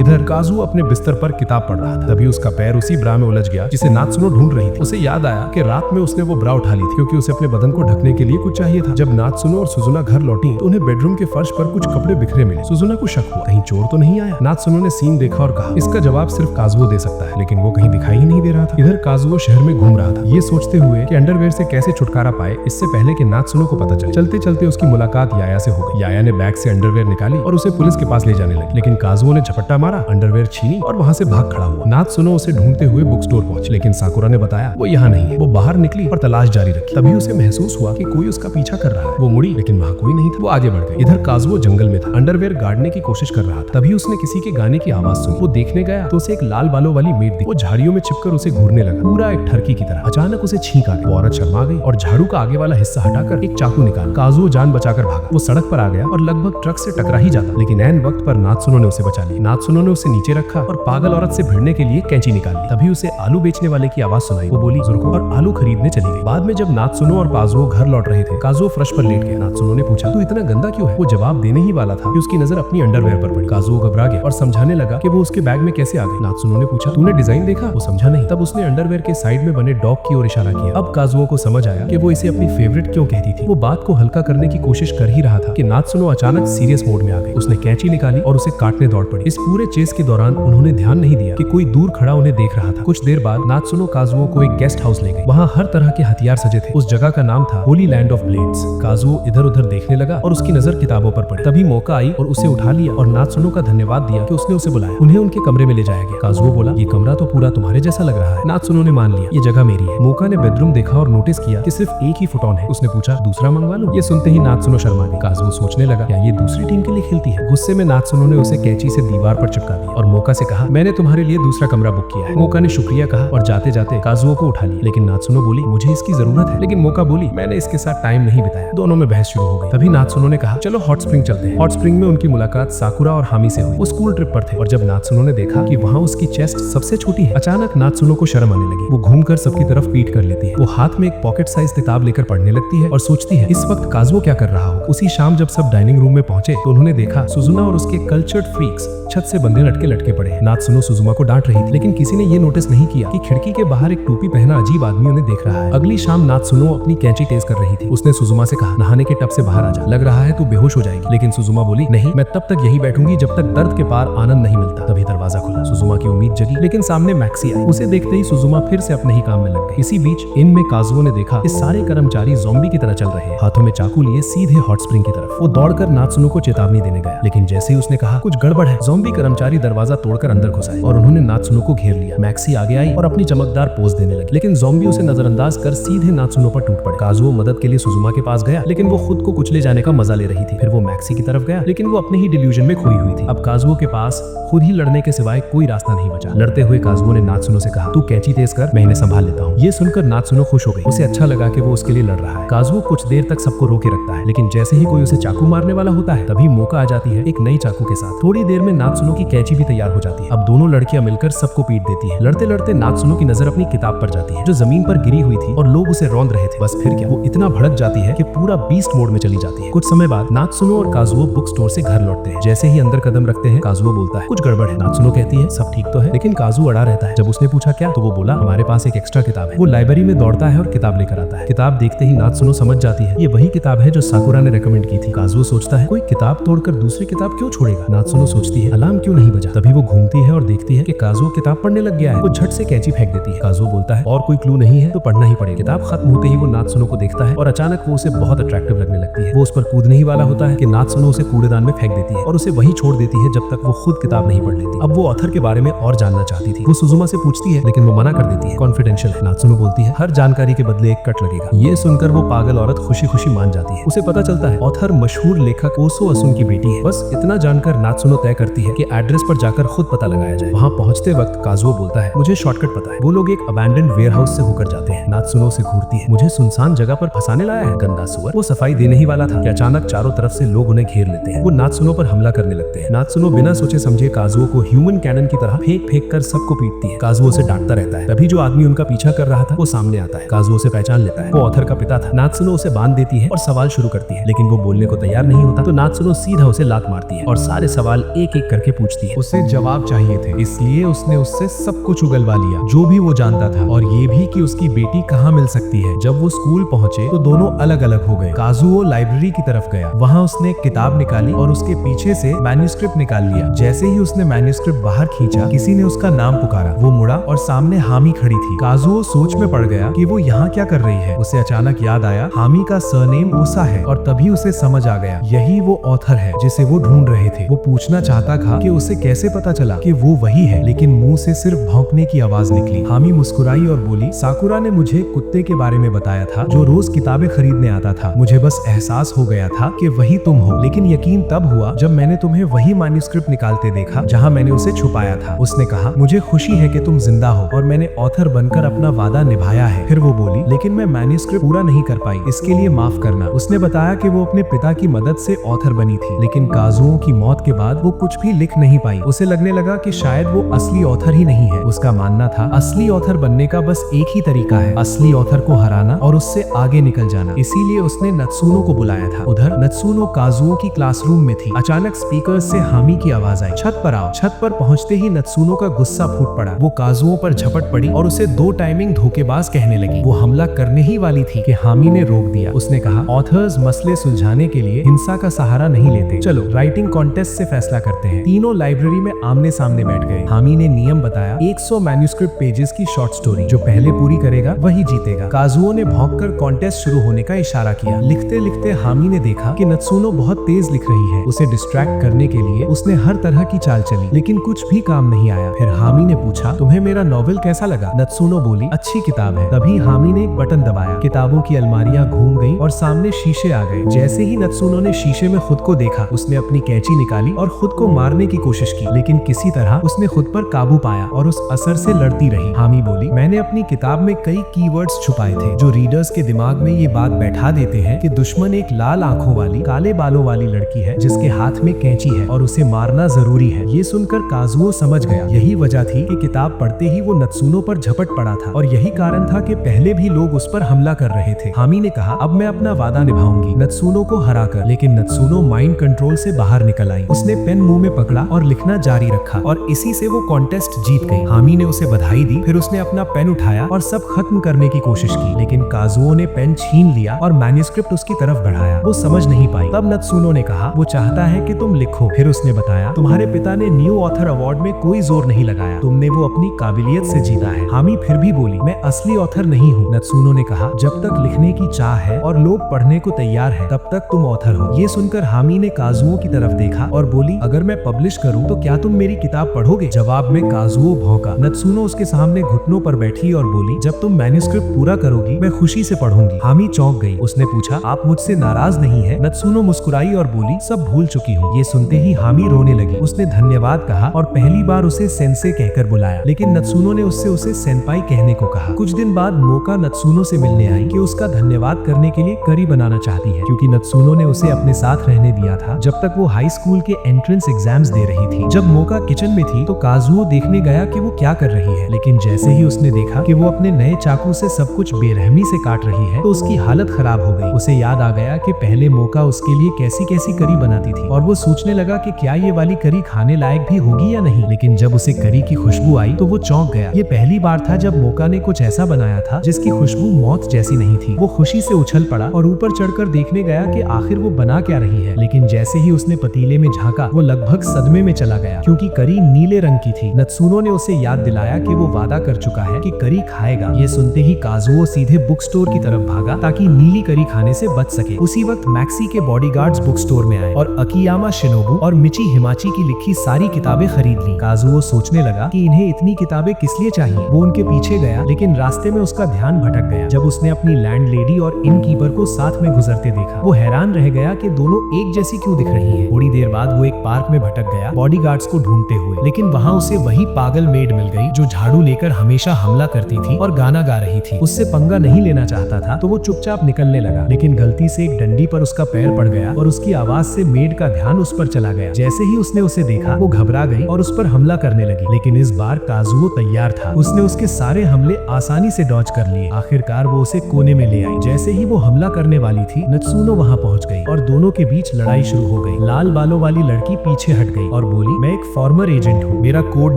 इधर काजू अपने बिस्तर पर किताब पढ़ रहा था। तभी उसका पैर उसी ब्रा में उलझ गया जिसे नात्सुनो ढूंढ रही थी। उसे याद आया कि रात में उसने वो ब्रा उठा ली थी, क्योंकि उसे अपने बदन को ढकने के लिए कुछ चाहिए था। जब नात्सुनो और सुजुना घर लौटी तो उन्हें बेडरूम के फर्श पर कुछ कपड़े बिखरे मिले। सुजुना को शक हुआ, कहीं चोर तो नहीं आया। नात्सुनो ने सीन देखा और कहा, इसका जवाब सिर्फ काजुओ दे सकता है, लेकिन वो कहीं दिखाई ही नहीं दे रहा था। इधर काजुओ शहर में घूम रहा था, ये सोचते हुए कि अंडरवेयर से कैसे छुटकारा पाए इससे पहले कि नात्सुनो को पता चले। चलते चलते उसकी मुलाकात याया से हो गई। याया ने बैग से अंडरवेयर निकाली और उसे पुलिस के पास ले जाने लगी, लेकिन काजुओ ने झपट्टा मारा, अंडरवेयर छीनी और वहाँ से भाग खड़ा हुआ। नात्सुनो उसे ढूंढते हुए बुक स्टोर पहुंची, लेकिन साकुरा ने बताया वो यहाँ नहीं है। वो बाहर निकली और तलाश जारी रखी। तभी उसे महसूस हुआ कि कोई उसका पीछा कर रहा है। वो मुड़ी, लेकिन वहाँ कोई नहीं था। वो आगे बढ़ गई। इधर काजुओ जंगल में था, अंडरवेयर गाड़ने की कोशिश कर रहा था। तभी उसने किसी के गाने की आवाज सुनी। वो देखने गया तो उसे एक लाल बालों वाली मेट दिखी। वो झाड़ियों में छिपकर उसे घूरने लगा, पूरा एक ठरकी की तरह। अचानक उसे छींक आ गई। वो औरत शर्मा गई और झाड़ू का आगे वाला हिस्सा हटाकर एक चाकू निकाला। काजुओ जान बचाकर भागा। वो सड़क पर आ गया और लगभग ट्रक से टकरा ही जाता, लेकिन ऐन वक्त पर नात्सुनो ने उसे बचा लिया। नात्सुनो ने उसे नीचे रखा और पागल औरत से भिड़ने के लिए कैंची निकाली। तभी उसे आलू बेचने वाले की आवाज सुनाई। वो बोली, रुको, और आलू खरीदने चली गई। बाद में जब नात्सुनो और काजुओ घर लौट रहे थे, काजुओ फर्श पर लेट गया। नात्सुनो ने पूछा, तू इतना गंदा क्यों है? वो जवाब देने ही वाला था कि उसकी नजर अपनी अंडरवेयर पर पड़ी। काजुओ घबरा गया और समझाने लगा कि वो उसके बैग में कैसे आ गई। नात्सुनो ने पूछा, तूने डिजाइन देखा? वो समझा नहीं। तब उसने अंडरवेयर के साइड में बने डॉग की ओर इशारा किया। अब काजुओ को समझ आया कि वो इसे अपनी फेवरेट क्यों कहती थी। वो बात को हल्का करने की कोशिश कर ही रहा था कि नात्सुनो अचानक सीरियस मोड में आ गई। उसने कैंची निकाली और उसे काटने दौड़ पड़ी। इस पूरे चेस के दौरान उन्होंने ध्यान नहीं दिया कि कोई दूर खड़ा उन्हें देख रहा था। कुछ देर बाद नात्सुनो काजुओ को एक गेस्ट हाउस ले गई। वहाँ हर तरह के हथियार सजे थे। उस जगह का नाम था Holi land of blades. Kazuo इधर उधर देखने लगा और उसकी नजर किताबों पर पड़ी। तभी मौका आई और उसे उठा लिया और नात्सुनो का धन्यवाद दिया कि उसने उसे बुलाया। उन्हें उनके कमरे में ले जाया गया। काजुओ बोला, ये कमरा तो पूरा तुम्हारे जैसा लग रहा है। नात्सुनो ने मान लिया, ये जगह मेरी है। मौका ने बेडरूम देखा और नोटिस किया कि सिर्फ एक ही फुटॉन है। उसने पूछा, दूसरा मंगवा लूं? ये सुनते ही नात्सुनो शर्मा गई। काजुओ सोचने लगा, क्या ये दूसरी टीम के लिए खेलती है? गुस्से में नात्सुनो ने उसे कैंची से दीवार पर चिपका दिया और मौका से कहा, मैंने तुम्हारे लिए दूसरा कमरा बुक किया है। मौका ने शुक्रिया कहा और जाते जाते काजुओ को उठा लिया, लेकिन नात्सुनो बोली, मुझे इसकी जरूरत है। लेकिन मौका बोली, मैंने इसके साथ टाइम नहीं बिताया। दोनों में बहस शुरू हो गई। तभी नात्सुनो ने कहा, चलो हॉट स्प्रिंग चलते हैं। हॉट स्प्रिंग में उनकी मुलाकात साकुरा और हामी से हुई। वो स्कूल ट्रिप पर थे और जब नात्सुनो ने देखा कि वहाँ उसकी चेस्ट सबसे छोटी है, अचानक नात्सुनो को शर्म आने लगी। वो घूमकर सबकी तरफ पीट कर लेती है। वो हाथ में एक पॉकेट साइज किताब लेकर पढ़ने लगती है और सोचती है इस वक्त काजुओ क्या कर रहा हो। उसी शाम जब सब डाइनिंग रूम में पहुंचे तो उन्होंने देखा सुजुना और उसके कल्चर्ड फ्रीक्स छत से बंधे लटके लटके पड़े हैं। नात्सुनो सुजुमा को डांट रही थी, लेकिन किसी ने ये नोटिस नहीं किया कि खिड़की के बाहर एक टोपी पहना अजीब आदमी उन्हें देख रहा है। अगली शाम नात्सुनो अपनी कैंची तेज कर रही थी। उसने सुजुमा से कहा, नहाने के टब से बाहर आ जा, लग रहा है तू बेहोश हो जाएगी। लेकिन सुजुमा बोली, नहीं, मैं तब तक यही बैठूंगी जब तक दर्द के पार आनंद नहीं मिलता। तभी दरवाजा खुला। सुजुमा की उम्मीद जगी, लेकिन सामने मैक्सी आई। उसे देखते ही सुजुमा फिर से अपने ही काम में लग गई। इसी बीच इन में काजुओ ने देखा कि सारे कर्मचारी ज़ॉम्बी की तरह चल रहे हैं, हाथों में चाकू लिए सीधे हॉट स्प्रिंग की तरफ। वो दौड़कर नात्सुनो को चेतावनी देने गया, लेकिन जैसे ही उसने कहा कुछ गड़बड़ है, ज़ॉम्बी कर्मचारी दरवाजा तोड़कर अंदर घुस आए और उन्होंने नात्सुनो को घेर लिया। मैक्सी आगे आई और अपनी चमकदार पोज देने लगी, लेकिन ज़ॉम्बी उसे नजरअंदाज कर सीधे नात्सुनो पर टूट पड़े। काजुओ मदद के लिए सुजुमा के पास गया, लेकिन वो खुद को कुचले जाने का मजा ले रही थी। फिर वो मैक्सी की तरफ गया, लेकिन वो अपने ही डिल्यूजन में खोई हुई थी। अब काजुओ के पास खुद ही लड़ने के सिवाय कोई रास्ता नहीं बचा। लड़ते हुए काजुओ ने नात्सुनो से कहा, तू कैंची तेज कर, मैं इन्हें संभाल लेता हूँ। ये सुनकर नात्सुनो खुश हो गई। उसे अच्छा लगा कि वो उसके लिए लड़ रहा है। काजुओ कुछ देर तक सबको रोके रखता है, लेकिन जैसे ही कोई उसे चाकू मारने वाला होता है, तभी मौका आ जाती है एक नई चाकू के साथ। थोड़ी देर में नात्सुनो की कैंची भी तैयार हो जाती है। अब दोनों लड़कियां मिलकर सबको पीट देती है। लड़ते लड़ते नात्सुनो की नजर अपनी किताब पर जाती है जो जमीन पर गिरी हुई थी और लोग उसे रौंद रहे थे। बस फिर क्या, वो इतना भड़क जाती है कि पूरा बीस्ट मोड में चली जाती है। कुछ समय बाद नात्सुनो और काजुओ बुक स्टोर से घर लौटते हैं। जैसे ही अंदर कदम रखते हैं, काजुओ बोलता है, कुछ गड़बड़ है। नात्सुनो कहती है, सब ठीक तो है, लेकिन काजुओ अड़ा रहता है। जब उसने पूछा क्या, तो वो बोला, हमारे पास एक एक्स्ट्रा किताब है। वो लाइब्रेरी में दौड़ता है और किताब लेकर आता है। किताब देखते ही नात्सुनो समझ जाती है ये वही किताब है जो साकुरा ने रेकमेंड की थी। काजुओ सोचता है, कोई किताब तोड़कर दूसरी किताब क्यों छोड़ेगा। नात्सुनो सोचती है, अलार्म क्यों नहीं बजा। तभी वो घूमती है और देखती है कि काजुओ किताब पढ़ने लग गया है। वो झट से कैंची फेंक देती है। काजुओ बोलता है, और कोई क्लू नहीं है तो पढ़ना ही पड़ेगा। किताब खत्म होते ही वो नात्सुनो को देखता है और अचानक वो उसे बहुत अट्रैक्टिव लगने लगती है। वो उस पर कूदने ही वाला होता है कि नात्सुनो उसे कूड़ेदान में फेंक देती है और उसे वहीं छोड़ देती है जब तक वो खुद किताब नहीं पढ़ लेती। अब वो ऑथर के बारे में और जानना चाहती थी। वो सुजुमा से पूछती है, लेकिन वो मना कर देती है, कॉन्फिडेंशियल है। नात्सुनो बोलती है, हर जानकारी के बदले एक कट लगेगा। ये सुनकर वो पागल औरत खुशी खुशी मान जाती है। उसे पता चलता है ऑथर मशहूर लेखक ओसो असुन की बेटी है। बस इतना जानकर नात्सुनो तय करती है है कि एड्रेस पर जाकर खुद पता लगाया जाए। वहाँ पहुँचते वक्त काजुओ बोलता है, मुझे शॉर्टकट पता है। वो लोग एक अबैंडन्ड वेयरहाउस से होकर जाते हैं। नात्सुनो से घूरती है, मुझे सुनसान जगह पर फंसाने लाया है, गंदा सुअर। वो सफाई देने ही वाला था कि अचानक चारों तरफ से लोग उन्हें घेर लेते हैं। वो नात्सुनो पर हमला करने लगते हैं। नात्सुनो बिना सोचे समझे काजुओ को ह्यूमन कैनन की तरह फेंक फेंक कर सबको पीटती है। काजुओ से डांटता रहता है। तभी जो आदमी उनका पीछा कर रहा था वो सामने आता है। काजुओ से पहचान लेता है, वो ऑथर का पिता था। नात्सुनो उसे बांध देती है और सवाल शुरू करती है, लेकिन वो बोलने को तैयार नहीं होता। तो नात्सुनो सीधा उसे लात मारती है और सारे सवाल एक एक करके पूछती है। उसे जवाब चाहिए थे, इसलिए उसने उससे सब कुछ उगलवा लिया जो भी वो जानता था, और ये भी कि उसकी बेटी कहाँ मिल सकती है। जब वो स्कूल पहुंचे तो दोनों अलग अलग हो गए। काजुओ लाइब्रेरी की तरफ गया, वहाँ उसने एक किताब निकाली और उसके पीछे से मैन्युस्क्रिप्ट निकाल लिया। जैसे ही उसने मैन्युस्क्रिप्ट बाहर खींचा, किसी ने उसका नाम पुकारा। वो मुड़ा और सामने हामी खड़ी थी। काजुओ सोच में पड़ गया कि वो यहाँ क्या कर रही है। उसे अचानक याद आया हामी का सरनेम ओसा है, और तभी उसे समझ आ गया यही वो ऑथर है जिसे वो ढूंढ रहे थे। वो पूछना चाहता था कि उसे कैसे पता चला कि वो वही है, लेकिन मुंह से सिर्फ भौंकने की आवाज निकली। हामी मुस्कुराई और बोली, साकुरा ने मुझे कुत्ते के बारे में बताया था जो रोज किताबें खरीदने आता था। मुझे बस एहसास हो गया था कि वही तुम हो, लेकिन यकीन तब हुआ जब मैंने तुम्हें वही मैन्युस्क्रिप्ट निकालते देखा जहाँ मैंने उसे छुपाया था। उसने कहा, मुझे खुशी है कि तुम जिंदा हो और मैंने ऑथर बनकर अपना वादा निभाया है। फिर वो बोली, लेकिन मैं मैन्युस्क्रिप्ट पूरा नहीं कर पाई, इसके लिए माफ करना। उसने बताया कि वो अपने पिता की मदद से ऑथर बनी थी, लेकिन काजुओ की मौत के बाद वो कुछ भी लिख नहीं पाई। उसे लगने लगा कि शायद वो असली ऑथर ही नहीं है। उसका मानना था असली ऑथर बनने का बस एक ही तरीका है, असली ऑथर को हराना और उससे आगे निकल जाना। इसीलिए उसने नत्सुनो को बुलाया था। उधर नत्सुनो काजुओ की क्लासरूम में थी। अचानक स्पीकर से हामी की आवाज आई, छत पर आओ। छत पर पहुंचते ही नत्सुनो का गुस्सा फूट पड़ा। वो काजुओ पर झपट पड़ी और उसे दो टाइमिंग धोखेबाज कहने लगी। वो हमला करने ही वाली थी कि हामी ने रोक दिया। उसने कहा, ऑथर्स मसले सुलझाने के लिए हिंसा का सहारा नहीं लेते, चलो राइटिंग कॉन्टेस्ट से फैसला करते हैं। तीनों लाइब्रेरी में आमने सामने बैठ गए। हामी ने नियम बताया, 100 मैन्युस्क्रिप्ट पेजेस की शॉर्ट स्टोरी, जो पहले पूरी करेगा वही जीतेगा। काजुओ ने भौंककर कॉन्टेस्ट शुरू होने का इशारा किया। लिखते लिखते हामी ने देखा कि नत्सुनो बहुत तेज लिख रही है। उसे डिस्ट्रैक्ट करने के लिए उसने हर तरह की चाल चली, लेकिन कुछ भी काम नहीं आया। फिर हामी ने पूछा, तुम्हें मेरा नॉवेल कैसा लगा? नत्सुनो बोली, अच्छी किताब है। तभी हामी ने एक बटन दबाया, किताबों की अलमारियां घूम गई और सामने शीशे आ गए। जैसे ही नत्सुनो ने शीशे में खुद को देखा, उसने अपनी कैंची निकाली और खुद को मारने की कोशिश की, लेकिन किसी तरह उसने खुद पर काबू पाया और उस असर से लड़ती रही। हामी बोली, मैंने अपनी किताब में कई कीवर्ड्स छुपाए थे जो रीडर्स के दिमाग में ये बात बैठा देते हैं कि दुश्मन एक लाल आंखों वाली, काले बालों वाली लड़की है जिसके हाथ में कैंची है और उसे मारना जरूरी है। ये सुनकर काजुओ समझ गया यही वजह थी कि किताब पढ़ते ही वो नत्सुनो पर झपट पड़ा था, और यही कारण था कि पहले भी लोग उस पर हमला कर रहे थे। हामी ने कहा, अब मैं अपना वादा निभाऊंगी नत्सुनो को हराकर। लेकिन नत्सुनो माइंड कंट्रोल से बाहर निकल आई। उसने पेन मुंह में पकड़ा और लिखना जारी रखा, और इसी से वो कॉन्टेस्ट जीत गई। हामी ने उसे बधाई दी। फिर उसने अपना पेन उठाया और सब खत्म करने की कोशिश की, लेकिन काजुओ ने पेन छीन लिया और मैन्युस्क्रिप्ट उसकी तरफ बढ़ाया। वो समझ नहीं पाई। तब नत्सुनो ने कहा, वो चाहता है कि तुम लिखो। फिर उसने बताया, तुम्हारे पिता ने न्यू ऑथर अवार्ड में कोई जोर नहीं लगाया, तुमने वो अपनी काबिलियत से जीता है। हामी फिर भी बोली, मैं असली ऑथर नहीं हूँ। नत्सुनो ने कहा, जब तक लिखने की चाह है और लोग पढ़ने को तैयार है, तब तक तुम ऑथर हो। ये सुनकर हामी ने काजुओ की तरफ देखा और बोली, अगर मैं पब्लिश करूँ तो क्या तुम मेरी किताब पढ़ोगे? जवाब में काजुओ भौंका। नत्सुनो उसके सामने घुटनों पर बैठी और बोली, जब तुम मैन्युस्क्रिप्ट पूरा करोगी मैं खुशी से पढ़ूंगी। हामी चौंक गई। उसने पूछा, आप मुझसे नाराज नहीं है? नत्सुनो मुस्कुराई और बोली, सब भूल चुकी हूँ। ये सुनते ही हामी रोने लगी। उसने धन्यवाद कहा और पहली बार उसे सेंसे कहकर बुलाया, लेकिन नत्सुनो ने उससे उसे सेनपाई कहने को कहा। कुछ दिन बाद मोका नत्सुनो से मिलने आई कि उसका धन्यवाद करने के लिए करी बनाना चाहती है, क्योंकि नत्सुनो ने उसे अपने साथ रहने दिया था जब तक वो हाई स्कूल के एंट्रेंस एग्जाम्स दे रही थी। जब मोका किचन में थी तो काजुओ देखने गया कि वो क्या कर रही है, लेकिन जैसे ही उसने देखा कि वो अपने नए चाकू से सब कुछ बेरहमी से काट रही है तो उसकी हालत खराब हो गई। उसे याद आ गया कि पहले मोका उसके लिए कैसी कैसी करी बनाती थी, और वो सोचने लगा कि क्या ये वाली करी खाने लायक भी होगी या नहीं। लेकिन जब उसे करी की खुशबू आई तो वो चौंक गया। ये पहली बार था जब मोका ने कुछ ऐसा बनाया था जिसकी खुशबू मौत जैसी नहीं थी। वो खुशी से उछल पड़ा और ऊपर चढ़कर देखने गया कि आखिर वो बना क्या रही है। लेकिन जैसे ही उसने पतीले में झांका, वो लगभग सदमे में चला गया, क्योंकि करी नीले रंग की थी। नत्सुनो ने उसे याद दिलाया कि वो वादा कर चुका है कि करी खाएगा। ये सुनते ही काजुओ सीधे बुक स्टोर की तरफ भागा ताकि नीली करी खाने से बच सके। उसी वक्त मैक्सी के बॉडीगार्ड्स बुक स्टोर में आए और अकियामा शिनोबु और मिची हिमाची की लिखी सारी किताबें खरीद ली। काजुओ सोचने लगा कि इन्हें इतनी किताबें किस लिए चाहिए। वो उनके पीछे गया, लेकिन रास्ते में उसका ध्यान भटक गया। जब उसने अपनी लैंडलेडी और इनकीपर को साथ में गुजरते देखा, वो हैरान रह गया कि दोनों एक जैसी क्यों दिख रही हैं। थोड़ी देर बाद वो एक पार्क में भटक गया बॉडीगार्ड्स को ढूंढते हुए, लेकिन वहाँ उसे वही पागल मेड मिल गई जो झाड़ू लेकर हमेशा हमला करती थी और गाना गा रही थी। उससे पंगा नहीं लेना चाहता था तो वो चुपचाप निकलने लगा, लेकिन गलती से एक डंडी पर उसका पैर पड़ गया और उसकी आवाज से मेड का ध्यान उस पर चला गया। जैसे ही उसने उसे देखा वो घबरा गई और उस पर हमला करने लगी, लेकिन इस बार काजुओ तैयार था। उसने उसके सारे हमले आसानी से डॉज कर लिए। आखिरकार वो उसे कोने में ले आई। जैसे ही वो हमला करने वाली थी नत्सुनो वहाँ पहुँच गई और दोनों के बीच लड़ाई शुरू हो गई। लाल बालों वाली लड़की पीछे हट गई और बोली, मैं एक फॉर्मर एजेंट हूँ, मेरा कोड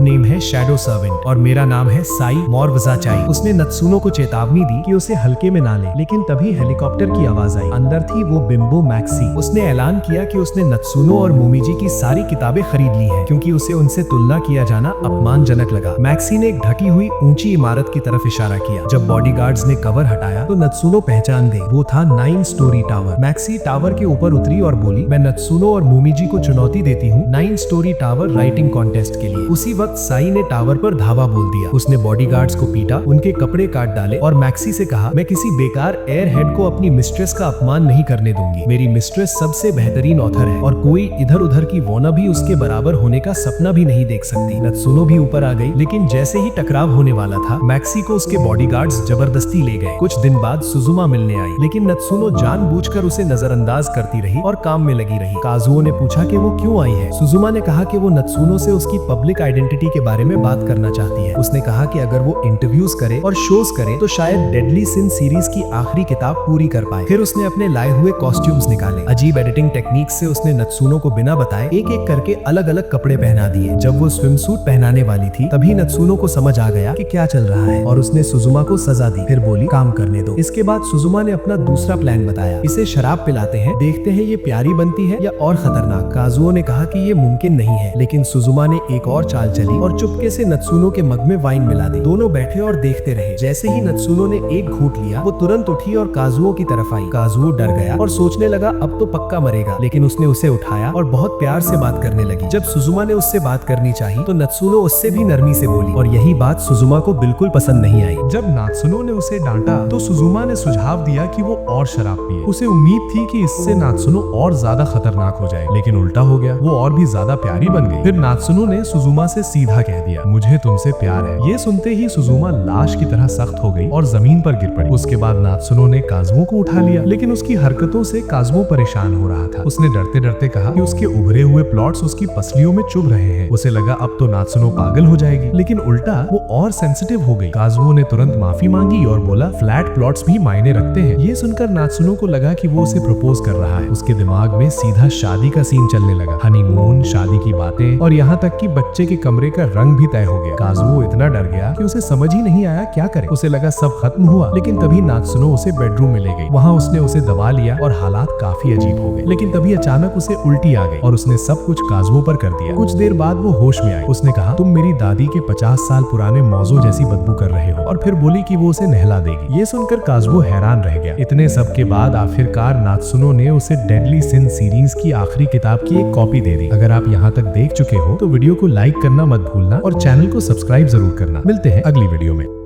नेम है शैडो सर्वेंट और मेरा नाम है साई मोरवजाचाई। उसने नत्सुनो को चेतावनी दी कि उसे हल्के में ना ले, लेकिन तभी हेलीकॉप्टर की आवाज आई। अंदर थी वो बिम्बो मैक्सी। उसने ऐलान किया कि उसने नत्सुनो और मोमीजी की सारी किताबें खरीद ली हैं, क्योंकि उसे उनसे तुलना किया जाना अपमानजनक लगा। मैक्सी ने एक ढकी हुई ऊंची इमारत की तरफ इशारा किया। जब बॉडीगार्ड्स ने कवर हटाया तो नत्सुनो पहचान गई, वो था 9 स्टोरी टावर। मैक्सी टावर के ऊपर उतरी और बोली, मैं नत्सुनो और मोमीजी को चुनौती देती हूँ 9 स्टोरी टावर राइटिंग कॉन्टेस्ट के लिए। उसी वक्त साई ने टावर पर धावा बोल दिया। उसने बॉडीगार्ड्स को पीटा, उनके कपड़े काट डाले और मैक्सी से कहा, मैं किसी बेकार एयर हेड को अपनी मिस्ट्रेस का अपमान नहीं करने दूंगी। मेरी मिस्ट्रेस सबसे बेहतरीन ऑथर है और कोई इधर उधर की वोना भी उसके बराबर होने का सपना भी नहीं देख सकती। नत्सुनो भी ऊपर आ गई, लेकिन जैसे ही टकराव होने वाला था मैक्सी को उसके बॉडीगार्ड्स जबरदस्ती ले गए। कुछ दिन बाद सुजुमा मिलने आई, लेकिन नत्सुनो जानबूझकर उसे नजरअंदाज करती रही और काम में लगी रही। काजुओ ने पूछा कि वो क्यों आई है। सुजुमा ने कहा कि वो नत्सुनो से उसकी पब्लिक आइडेंटिटी के बारे में बात करना चाहती है। उसने कहा कि अगर वो इंटरव्यूज करे और शोज करे तो शायद डेडली सिन सीरीज की आखिरी किताब पूरी कर पाए। फिर उसने अपने लाए हुए कॉस्ट्यूम्स निकाले। अजीब एडिटिंग टेक्निक से उसने नत्सुनो को बिना बताए एक एक करके अलग अलग कपड़े पहना दिए। जब वो स्विम सूट पहनाने वाली थी तभी नत्सुनो को समझ आ गया कि क्या चल रहा है और उसने सुजुमा को सजा दी। फिर बोली, काम करने दो। इसके बाद सुजुमा ने अपना दूसरा प्लान बताया। इसे शराब पिलाते हैं, देखते हैं ये प्यारी बनती है या और खतरनाक। काजुओ ने कहा कि ये मुमकिन नहीं है, लेकिन सुजुमा ने एक और चाल चली और चुपके से नत्सुनो के मग में वाइन मिला दी। दोनों बैठे और देखते रहे। जैसे ही नत्सुनो ने एक घूंट लिया वो तुरंत उठी और काजुओ की तरफ आई। काजुओ डर गया और सोचने लगा अब तो पक्का मरेगा, लेकिन उसने उसे उठाया और बहुत प्यार से बात करने लगी। जब सुजुमा ने उससे बात करनी चाहिए तो नत्सुनो उससे भी नरमी से बोली और यही बात सुजुमा को बिल्कुल पसंद नहीं आई। जब नात्सुनो ने उसे डांटा तो सुजुमा ने सुझाव दिया कि वो और शराब पिए। उसे उम्मीद थी कि इससे नात्सुनो और ज्यादा खतरनाक हो जाए, लेकिन उल्टा हो गया, वो और भी ज्यादा प्यारी बन गई। फिर नात्सुनो ने सुजुमा से सीधा कह दिया, मुझे तुमसे प्यार है। ये सुनते ही सुजुमा लाश की तरह सख्त हो गई और जमीन पर गिर पड़ी। उसके बाद नात्सुनो ने काजुओ को उठा लिया, लेकिन उसकी हरकतों से काजुओ परेशान हो रहा था। उसने डरते डरते कहा कि उसके उभरे हुए प्लॉट्स उसकी पसलियों में चुभ रहे हैं। उसे लगा अब तो नात्सुनो पागल हो जाएगी, लेकिन उल्टा वो और सेंसिटिव हो गई। काजुओ ने तुरंत माफी मांगी और बोला, फ्लैट प्लॉट्स भी मायने रखते हैं। ये सुनकर नात्सुनो को लगा कि वो उसे प्रपोज कर रहा है। उसके दिमाग में सीधा शादी का सीन चलने लगा, हनीमून, शादी की बातें और यहाँ तक कि बच्चे के कमरे का रंग भी तय हो गया। काजुओ इतना डर गया कि उसे समझ ही नहीं आया क्या करे। उसे लगा सब खत्म हुआ, लेकिन तभी नात्सुनो उसे बेडरूम में ले गई। वहाँ उसने उसे दबा लिया और हालात काफी अजीब हो गए। लेकिन तभी अचानक उसे उल्टी आ गई और उसने सब कुछ काजुओ पर कर दिया। कुछ देर बाद वो होश में आई। उसने कहा, तुम मेरी दादी के 50 साल पुराने मौजों जैसी बदबू कर रहे हो, और फिर बोली कि वो उसे नहला देगी। ये सुनकर काजुओ हैरान रह गया। इतने सब के बाद आखिरकार नात्सुनो ने उसे डेडली सिन सीरीज की आखिरी किताब की एक कॉपी दे दी। अगर आप यहाँ तक देख चुके हो तो वीडियो को लाइक करना मत भूलना और चैनल को सब्सक्राइब जरूर करना। मिलते हैं अगली वीडियो में।